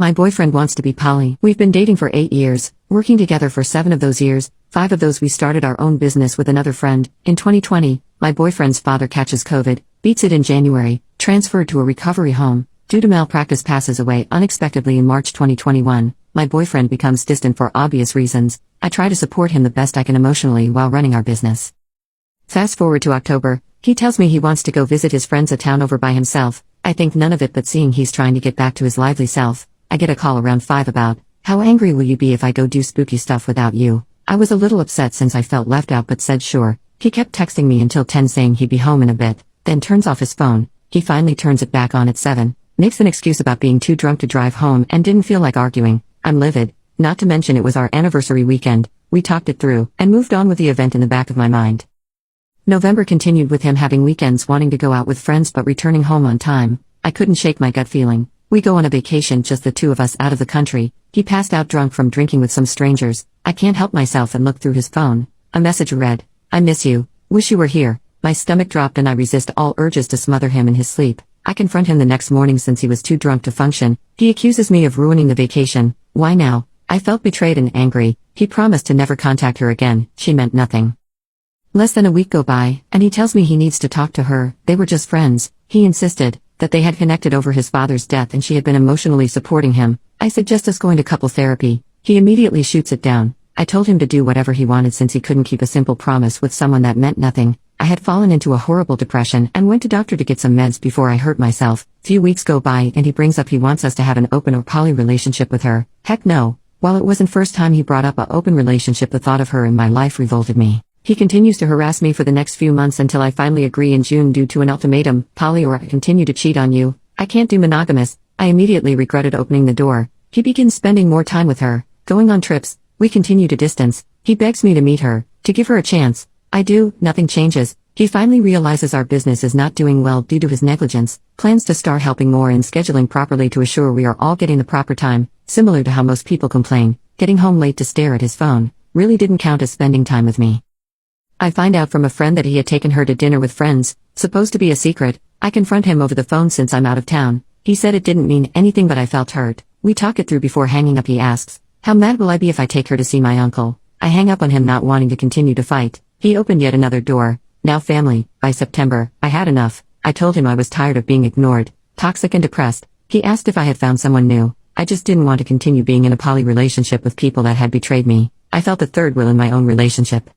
My boyfriend wants to be poly. We've been dating for 8 years, working together for 7 of those years. 5 of those we started our own business with another friend. In 2020, my boyfriend's father catches COVID, beats it in January, transferred to a recovery home. Due to malpractice, passes away unexpectedly in March 2021. My boyfriend becomes distant for obvious reasons. I try to support him the best I can emotionally while running our business. Fast forward to October, he tells me he wants to go visit his friends at town over by himself. I think none of it, but seeing he's trying to get back to his lively self, I get a call around 5 about, "How angry will you be if I go do spooky stuff without you?" I was a little upset since I felt left out, but said sure. He kept texting me until 10 saying he'd be home in a bit, then turns off his phone. He finally turns it back on at 7, makes an excuse about being too drunk to drive home and didn't feel like arguing. I'm livid, not to mention it was our anniversary weekend. We talked it through and moved on with the event in the back of my mind. November continued with him having weekends wanting to go out with friends but returning home on time. I couldn't shake my gut feeling. We go on a vacation, just the 2 of us out of the country. He passed out drunk from drinking with some strangers. I can't help myself and look through his phone. A message read, "I miss you. Wish you were here." My stomach dropped and I resist all urges to smother him in his sleep. I confront him the next morning since he was too drunk to function. He accuses me of ruining the vacation. Why now? I felt betrayed and angry. He promised to never contact her again. She meant nothing. Less than a week go by, and he tells me he needs to talk to her. They were just friends. He insisted that they had connected over his father's death and she had been emotionally supporting him. I suggest us going to couple therapy. He immediately shoots it down. I told him to do whatever he wanted since he couldn't keep a simple promise with someone that meant nothing. I had fallen into a horrible depression and went to doctor to get some meds before I hurt myself. Few weeks go by and he brings up he wants us to have an open or poly relationship with her. Heck no. While it wasn't first time he brought up a open relationship, the thought of her in my life revolted me. He continues to harass me for the next few months until I finally agree in June due to an ultimatum: poly or I continue to cheat on you. I can't do monogamous. I immediately regretted opening the door. He begins spending more time with her, going on trips. We continue to distance. He begs me to meet her, to give her a chance. I do, nothing changes. He finally realizes our business is not doing well due to his negligence, plans to start helping more in scheduling properly to assure we are all getting the proper time. Similar to how most people complain, getting home late to stare at his phone really didn't count as spending time with me. I find out from a friend that he had taken her to dinner with friends, supposed to be a secret. I confront him over the phone since I'm out of town. He said it didn't mean anything, but I felt hurt. We talk it through before hanging up. He asks, "How mad will I be if I take her to see my uncle?" I hang up on him, not wanting to continue to fight. He opened yet another door. Now family. By September, I had enough. I told him I was tired of being ignored, toxic and depressed. He asked if I had found someone new. I just didn't want to continue being in a poly relationship with people that had betrayed me. I felt a third wheel in my own relationship.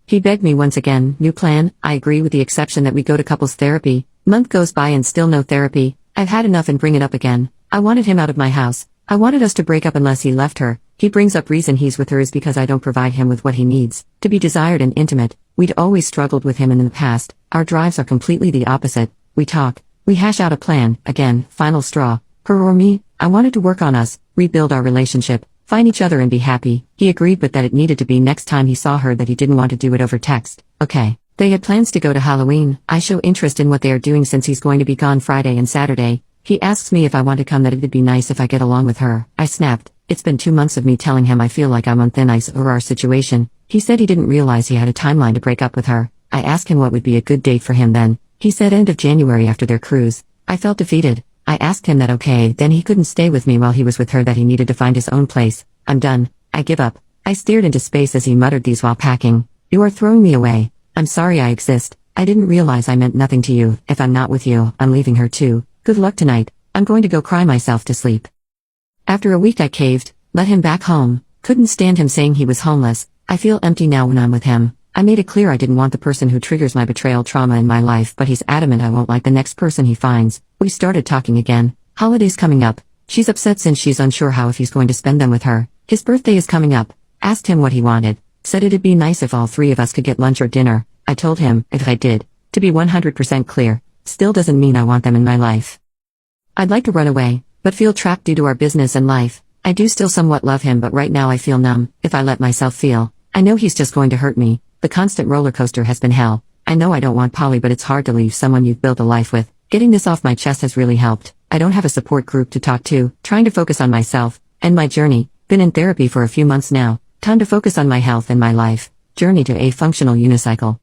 He begged me once again, new plan. I agree with the exception that we go to couples therapy. Month goes by and still no therapy. I've had enough and bring it up again. I wanted him out of my house. I wanted us to break up unless he left her. He brings up reason he's with her is because I don't provide him with what he needs to be desired and intimate. We'd always struggled with him in the past. Our drives are completely the opposite. We talk. We hash out a plan. Again, final straw. Her or me? I wanted to work on us, rebuild our relationship, find each other and be happy. He agreed, but that it needed to be next time he saw her, that he didn't want to do it over text. Okay. They had plans to go to Halloween. I show interest in what they are doing since he's going to be gone Friday and Saturday. He asks me if I want to come, that it'd be nice if I get along with her. I snapped. It's been 2 months of me telling him I feel like I'm on thin ice over our situation. He said he didn't realize he had a timeline to break up with her. I asked him what would be a good date for him then. He said end of January after their cruise. I felt defeated. I asked him that okay, then he couldn't stay with me while he was with her, that he needed to find his own place. I'm done. I give up. I stared into space as he muttered these while packing. You are throwing me away. I'm sorry I exist. I didn't realize I meant nothing to you. If I'm not with you, I'm leaving her too. Good luck tonight. I'm going to go cry myself to sleep. After a week I caved, let him back home. Couldn't stand him saying he was homeless. I feel empty now when I'm with him. I made it clear I didn't want the person who triggers my betrayal trauma in my life, but he's adamant I won't like the next person he finds. We started talking again. Holidays coming up. She's upset since she's unsure how if he's going to spend them with her. His birthday is coming up. Asked him what he wanted. Said it'd be nice if all 3 of us could get lunch or dinner. I told him, if I did. To be 100% clear, still doesn't mean I want them in my life. I'd like to run away, but feel trapped due to our business and life. I do still somewhat love him, but right now I feel numb. If I let myself feel, I know he's just going to hurt me. The constant roller coaster has been hell. I know I don't want poly, but it's hard to leave someone you've built a life with. Getting this off my chest has really helped. I don't have a support group to talk to, trying to focus on myself and my journey. Been in therapy for a few months now. Time to focus on my health and my life. Journey to a functional unicycle.